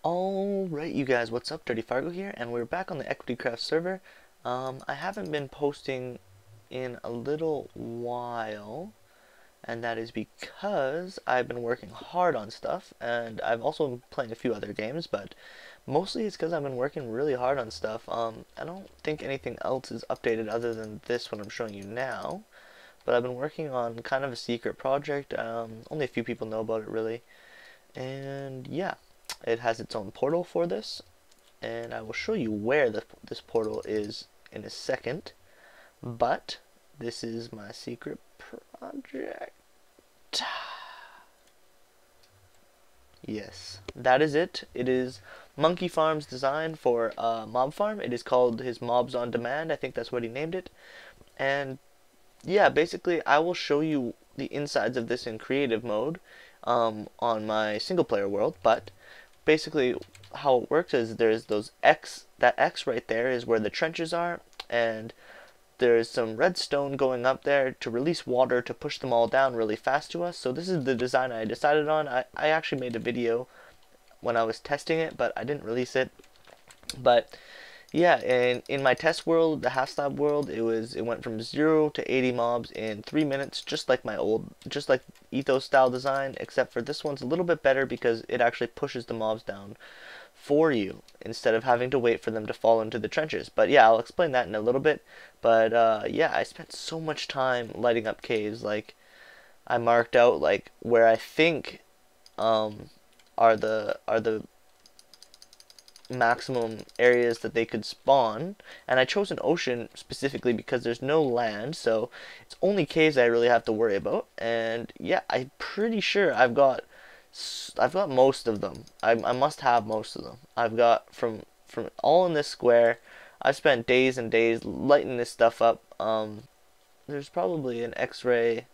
Alright you guys, what's up? DirtyFargo here, and we're back on the EQuitycraft server. I haven't been posting in a little while, and that is because I've been working hard on stuff, and I've also been playing a few other games, but mostly it's because I've been working really hard on stuff. I don't think anything else is updated other than this one I'm showing you now, but I've been working on kind of a secret project. Only a few people know about it really, and yeah. It has its own portal for this, and I will show you where this portal is in a second, but this is my secret project. Yes, that is it. It is Monkeyfarm's design for Mob Farm. It is called his Mobs on Demand. I think that's what he named it. And yeah, basically I will show you the insides of this in creative mode on my single player world, but basically how it works is there's that X right there is where the trenches are, and there's some redstone going up there to release water to push them all down really fast to us. So this is the design I decided on. I actually made a video when I was testing it, but I didn't release it. But yeah, and in my test world, the half slab world, it went from 0 to 80 mobs in 3 minutes, just like Ethos style design, except for this one's a little bit better because it actually pushes the mobs down for you instead of having to wait for them to fall into the trenches. But yeah, I'll explain that in a little bit. But yeah, I spent so much time lighting up caves. Like, I marked out like where I think are the maximum areas that they could spawn, and I chose an ocean specifically because there's no land, so it's only caves I really have to worry about. And yeah, I'm pretty sure I've got most of them. I must have most of them. I've got from all in this square. I've spent days and days lighting this stuff up. There's probably an X-ray.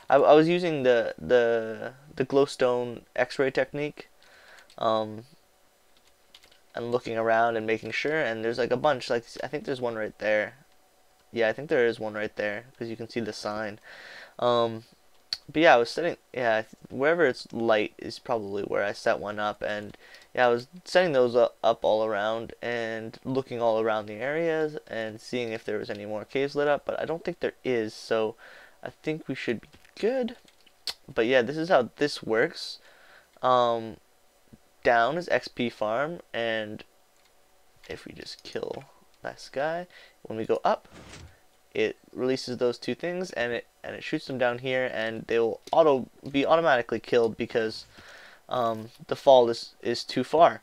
I was using the glowstone X-ray technique. And looking around and making sure, and there's like a bunch, like I think there's one right there. Yeah, I think there is one right there because you can see the sign. But yeah, I was setting, yeah, wherever it's light is probably where I set one up, and yeah, I was setting those up all around and looking all around the areas and seeing if there was any more caves lit up, but I don't think there is, so I think we should be good. But yeah, this is how this works. Down is XP farm, and if we just kill this guy, when we go up, it releases those two things, and it shoots them down here, and they will be automatically killed because the fall is too far.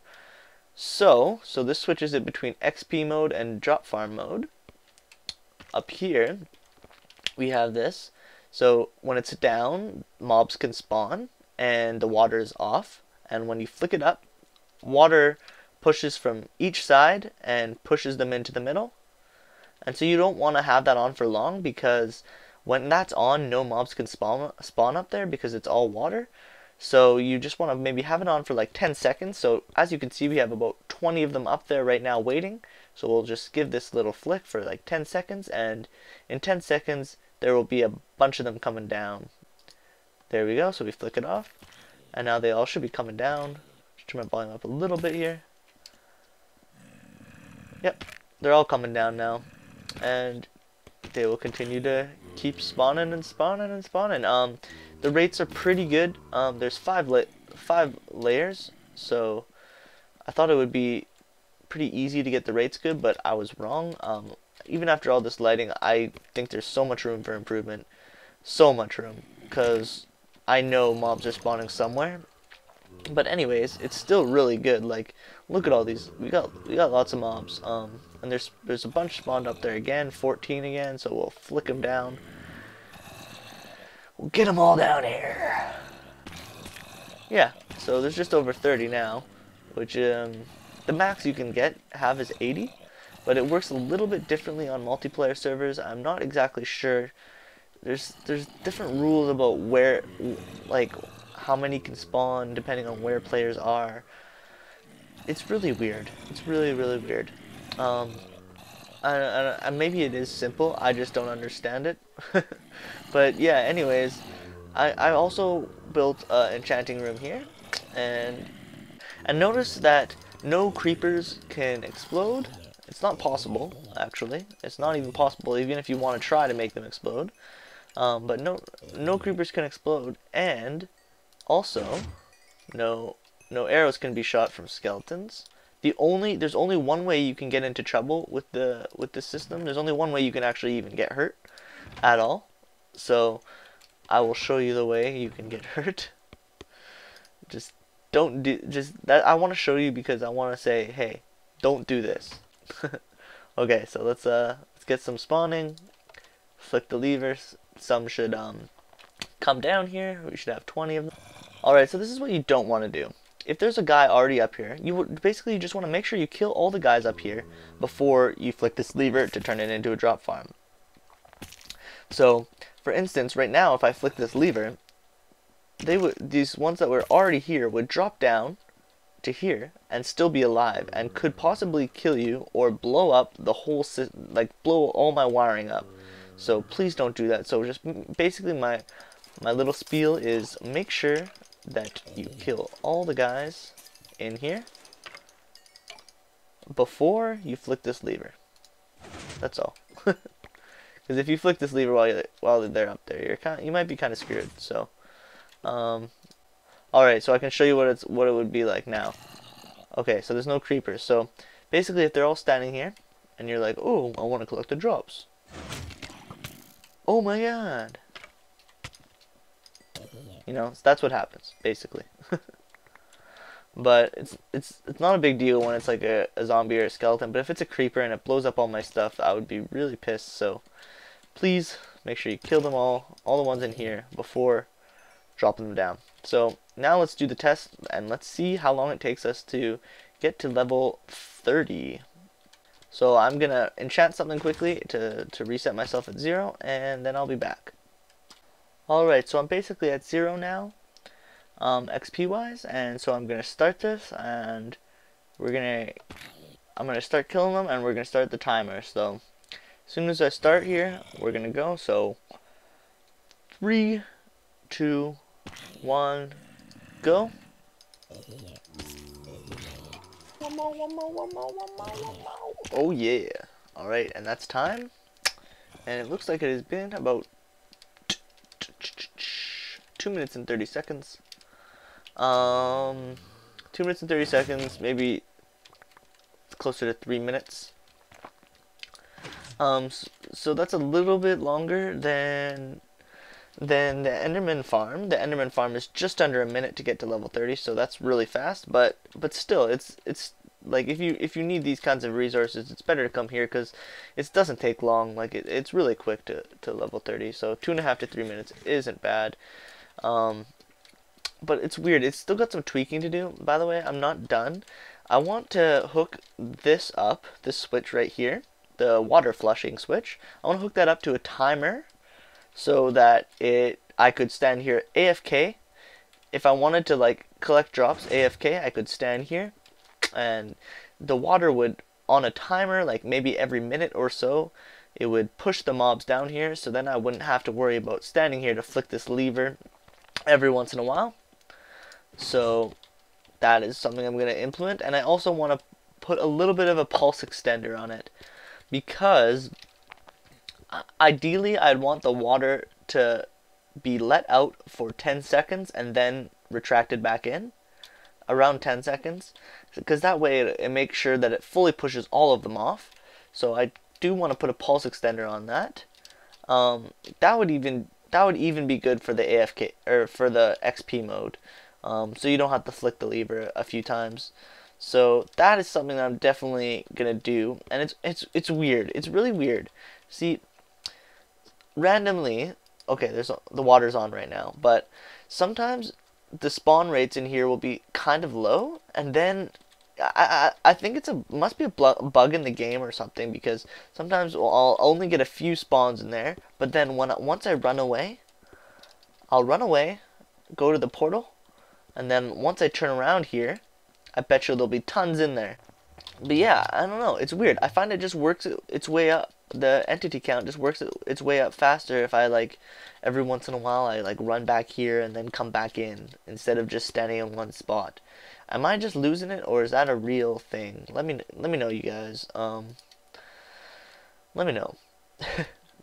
So this switches it between XP mode and drop farm mode. Up here we have this. So when it's down, mobs can spawn and the water is off. And when you flick it up, water pushes from each side and pushes them into the middle. And so you don't want to have that on for long, because when that's on, no mobs can spawn up there because it's all water. So you just want to maybe have it on for like 10 seconds. So as you can see, we have about 20 of them up there right now waiting. So we'll just give this little flick for like 10 seconds, and in 10 seconds there will be a bunch of them coming down. There we go. So we flick it off. And now they all should be coming down. Just turn my volume up a little bit here. Yep, they're all coming down now. And they will continue to keep spawning and spawning and spawning. The rates are pretty good. There's five layers, so I thought it would be pretty easy to get the rates good, but I was wrong. Even after all this lighting, I think there's so much room for improvement. So much room, because I know mobs are spawning somewhere. But anyways, it's still really good. Like, look at all these. We got lots of mobs. And there's a bunch spawned up there again, 14 again, so we'll flick them down. We'll get them all down here. Yeah, so there's just over 30 now, which the max you can have is 80, but it works a little bit differently on multiplayer servers. I'm not exactly sure. There's different rules about where, like, how many can spawn depending on where players are. It's really weird. It's really weird. Maybe it is simple. I just don't understand it. But yeah. Anyways, I also built an enchanting room here, and notice that no creepers can explode. It's not possible, actually. It's not even possible, even if you want to try to make them explode. But no creepers can explode, and also no arrows can be shot from skeletons. There's only one way you can get into trouble with this system. There's only one way you can actually even get hurt at all. So I will show you the way you can get hurt. Just don't do that. I want to show you because I want to say, hey, don't do this. Okay, so let's get some spawning. Flick the levers. Some should come down here. We should have 20 of them. Alright, so this is what you don't want to do. If there's a guy already up here, you would basically just want to make sure you kill all the guys up here before you flick this lever to turn it into a drop farm. So, for instance, right now, if I flick this lever, these ones that were already here would drop down to here and still be alive and could possibly kill you or blow up the whole blow all my wiring up. So please don't do that. So just basically my little spiel is make sure that you kill all the guys in here before you flick this lever. That's all. Because if you flick this lever while they're up there, you might be kind of screwed. So, all right. So I can show you what it would be like now. Okay. So there's no creepers. So basically, if they're all standing here, and you're like, oh, I want to collect the drops. Oh my god. You know, so that's what happens, basically. But it's not a big deal when it's like a zombie or a skeleton. But if it's a creeper and it blows up all my stuff, I would be really pissed. So please make sure you kill them all the ones in here, before dropping them down. So now let's do the test, and let's see how long it takes us to get to level 30. So I'm going to enchant something quickly to reset myself at 0, and then I'll be back. Alright, so I'm basically at 0 now, XP wise, and so I'm gonna start this, and I'm gonna start killing them, and we're gonna start the timer. So as soon as I start here, we're gonna go. So 3, 2, 1, go. One more. Oh yeah. Alright, and that's time. And it looks like it has been about 2 minutes and 30 seconds. 2 minutes and 30 seconds, maybe closer to 3 minutes. So that's a little bit longer than the Enderman farm. The Enderman farm is just under a minute to get to level 30, so that's really fast. But still, it's like if you need these kinds of resources, it's better to come here because it doesn't take long. Like it's really quick to level 30. So 2.5 to 3 minutes isn't bad. But it's weird. It's still got some tweaking to do. By the way, I'm not done. I want to hook this up, this switch right here, the water flushing switch. I want to hook that up to a timer so that I could stand here AFK. If I wanted to like collect drops AFK, I could stand here, and the water would, on a timer, like maybe every minute or so, it would push the mobs down here, so then I wouldn't have to worry about standing here to flick this lever every once in a while. So that is something I'm going to implement, and I also want to put a little bit of a pulse extender on it, because ideally I'd want the water to be let out for 10 seconds and then retracted back in, around 10 seconds, because that way it makes sure that it fully pushes all of them off. So I do want to put a pulse extender on that. That would even be good for the AFK or for the XP mode, so you don't have to flick the lever a few times. So that is something that I'm definitely gonna do, and it's weird. It's really weird. See, randomly, okay, the water's on right now, but sometimes the spawn rates in here will be kind of low, and then I think must be a bug in the game or something, because sometimes I'll only get a few spawns in there, but then once I run away, I'll run away, go to the portal, and then once I turn around here, I bet you there'll be tons in there. But yeah, I don't know, it's weird. I find it just works its way up. The entity count just works its way up faster if I, like, every once in a while I like run back here and then come back in, instead of just standing in one spot. Am I just losing it, or is that a real thing? Let me know, you guys. Let me know.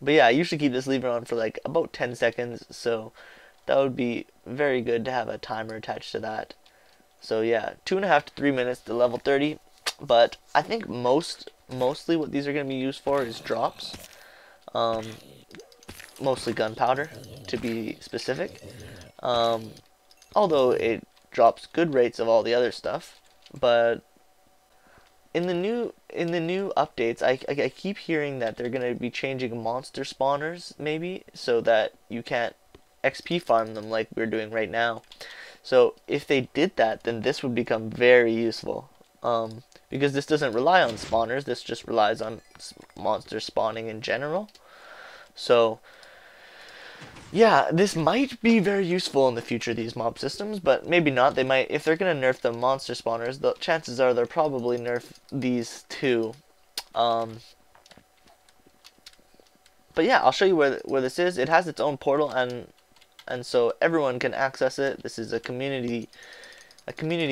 But yeah, I usually keep this lever on for like about 10 seconds, so that would be very good to have a timer attached to that. So yeah, 2.5 to 3 minutes to level 30. But I think mostly what these are going to be used for is drops. Mostly gunpowder, to be specific. Although it drops good rates of all the other stuff. But in the new updates, I keep hearing that they're going to be changing monster spawners, maybe, so that you can't XP farm them like we're doing right now. So if they did that, then this would become very useful. Because this doesn't rely on spawners, this just relies on monster spawning in general. So yeah, this might be very useful in the future, these mob systems, but maybe not. They might, if they're gonna nerf the monster spawners, the chances are they'll probably nerf these too. But yeah, I'll show you where this is. It has its own portal, and so everyone can access it. This is a community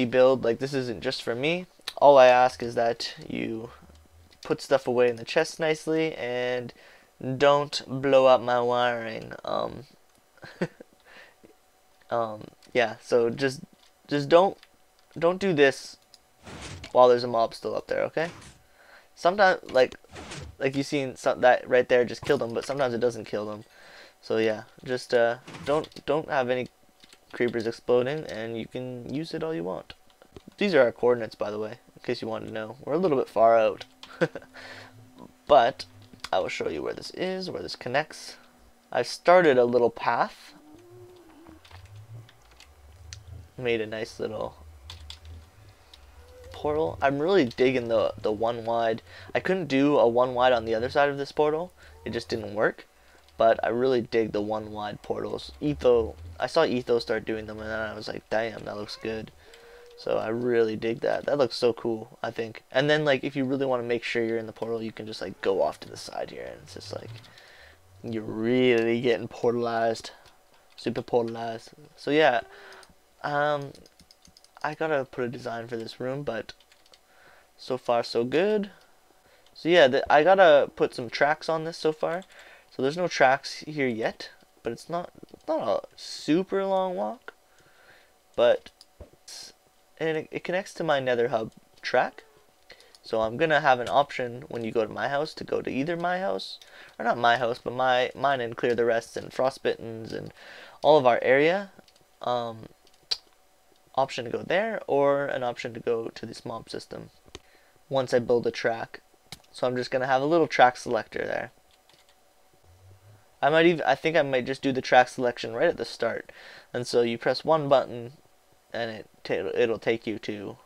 build. Like, this isn't just for me. All I ask is that you put stuff away in the chest nicely and don't blow up my wiring. Yeah, so just don't do this while there's a mob still up there, okay? Sometimes, like you seen that right there just killed them, but sometimes it doesn't kill them. So yeah, just don't have any creepers exploding, and you can use it all you want. These are our coordinates, by the way, in case you wanted to know. We're a little bit far out. But I will show you where this is, where this connects. I've started a little path. Made a nice little portal. I'm really digging the one wide. I couldn't do a one wide on the other side of this portal. It just didn't work. But I really dig the one wide portals. I saw Etho start doing them, and then I was like, damn, that looks good. So I really dig that. That looks so cool, I think. And then, like, if you really want to make sure you're in the portal, you can just, like, go off to the side here. And it's just, like, you're really getting portalized. Super portalized. So, yeah. I gotta put a design for this room, but so far, so good. So, yeah, I gotta put some tracks on this so far. So, there's no tracks here yet. But it's not a super long walk. But and it connects to my nether hub track, so I'm gonna have an option when you go to my house to go to either my house, or not my house, but mine, and clear the rest, and frostbittens and all of our area. Option to go there, or an option to go to this mob system once I build a track. So I'm just gonna have a little track selector there. I think I might just do the track selection right at the start, and so you press one button and it'll take you to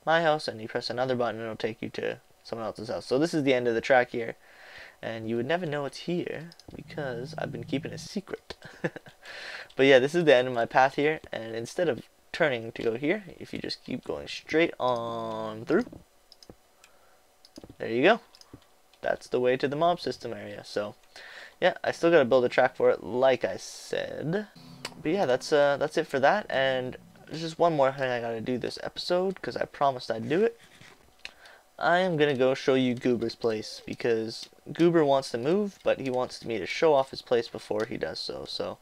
my house, and you press another button and it'll take you to someone else's house. So this is the end of the track here, and you would never know it's here because I've been keeping it secret. But yeah, this is the end of my path here, and instead of turning to go here, if you just keep going straight on through, there you go. That's the way to the mob system area. So yeah, I still gotta build a track for it, like I said. But yeah, that's it for that. And there's just one more thing I gotta do this episode, because I promised I'd do it. I am gonna go show you Goober's place, because Goober wants to move, but he wants me to show off his place before he does so. So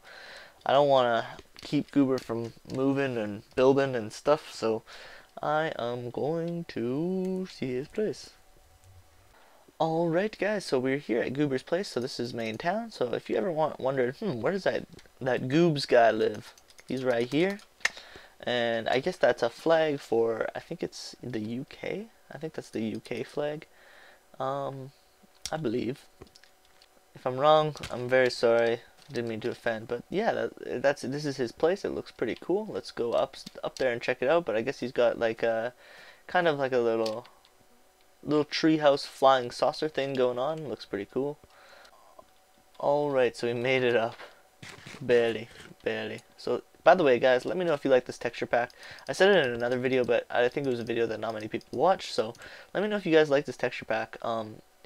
I don't want to keep Goober from moving and building and stuff, so I am going to see his place. Alright guys, so we're here at Goober's place. So this is main town. So if you ever wondered, where does that Goobs guy live? He's right here. And I guess that's a flag for, I think it's the UK. I think that's the UK flag. I believe. If I'm wrong, I'm very sorry. Didn't mean to offend, but yeah, this is his place. It looks pretty cool. Let's go up there and check it out. But I guess he's got like a kind of like a little treehouse flying saucer thing going on. Looks pretty cool. Alright, so we made it up. Barely. So, by the way guys, let me know if you like this texture pack. I said it in another video, but I think it was a video that not many people watched, so let me know if you guys like this texture pack.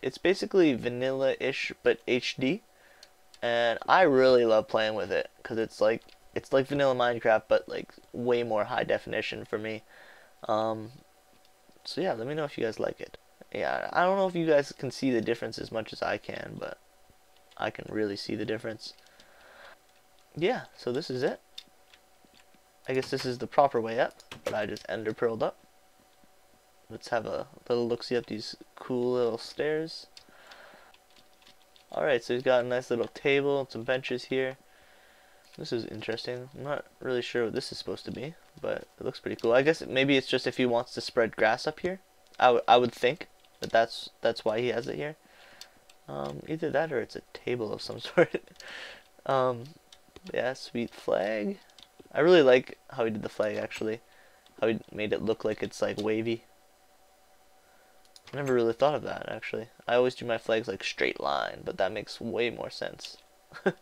It's basically vanilla-ish, but HD. And I really love playing with it, because it's like, it's like vanilla Minecraft, but like way more high definition for me. So yeah, let me know if you guys like it. Yeah, I don't know if you guys can see the difference as much as I can, but I can really see the difference. Yeah, so this is it. I guess this is the proper way up, but I just ender pearled up. Let's have a little look-see up these cool little stairs. Alright, so he's got a nice little table and some benches here. This is interesting. I'm not really sure what this is supposed to be, but it looks pretty cool. I guess maybe it's just if he wants to spread grass up here. I would think that that's why he has it here. Either that or it's a table of some sort. Yeah, sweet flag. I really like how he did the flag, actually. How he made it look like it's like wavy. I never really thought of that, actually. I always do my flags like straight line, but that makes way more sense. But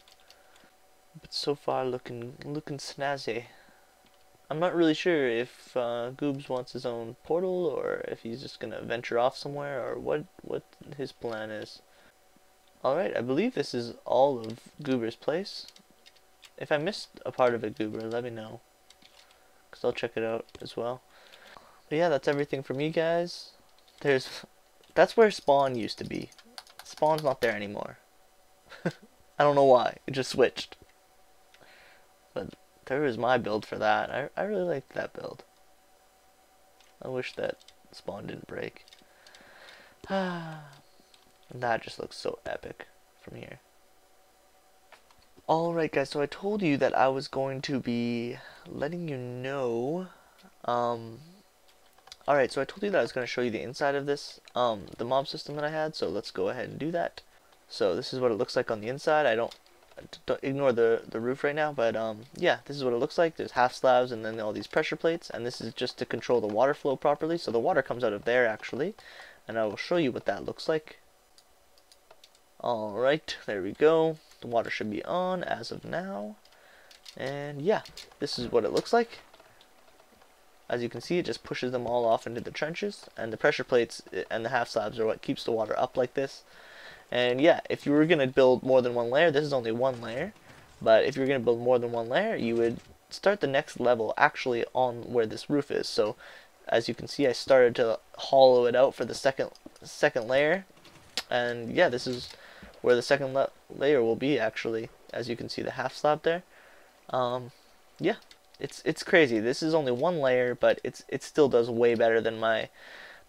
so far looking snazzy. I'm not really sure if Goobs wants his own portal, or if he's just gonna venture off somewhere, or what his plan is. Alright, I believe this is all of Goober's place. If I missed a part of it, Goober, let me know, because I'll check it out as well. But yeah, that's everything from you guys. That's where Spawn used to be. Spawn's not there anymore. I don't know why, it just switched. But there was my build for that. I really liked that build. I wish that Spawn didn't break. And that just looks so epic from here. Alright guys, so I told you that I was going to be letting you know, alright, so I told you that I was going to show you the inside of this, the mob system that I had, so let's go ahead and do that. So this is what it looks like on the inside. Don't ignore the roof right now, but yeah, this is what it looks like. There's half slabs and then all these pressure plates, and this is just to control the water flow properly, so the water comes out of there actually, and I will show you what that looks like. Alright, there we go. The water should be on as of now. And yeah, this is what it looks like. As you can see, it just pushes them all off into the trenches, and the pressure plates and the half slabs are what keeps the water up like this. And yeah, if you were going to build more than one layer, this is only one layer, but if you were going to build more than one layer, you would start the next level actually on where this roof is. So as you can see, I started to hollow it out for the second layer, and yeah, this is where the second layer will be actually. As you can see, the half slab there. Yeah, it's crazy. This is only one layer, but it still does way better than my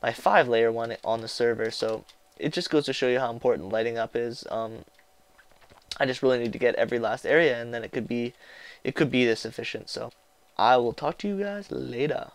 5-layer one on the server. So it just goes to show you how important lighting up is. I just really need to get every last area, and then it could be this efficient. So I will talk to you guys later.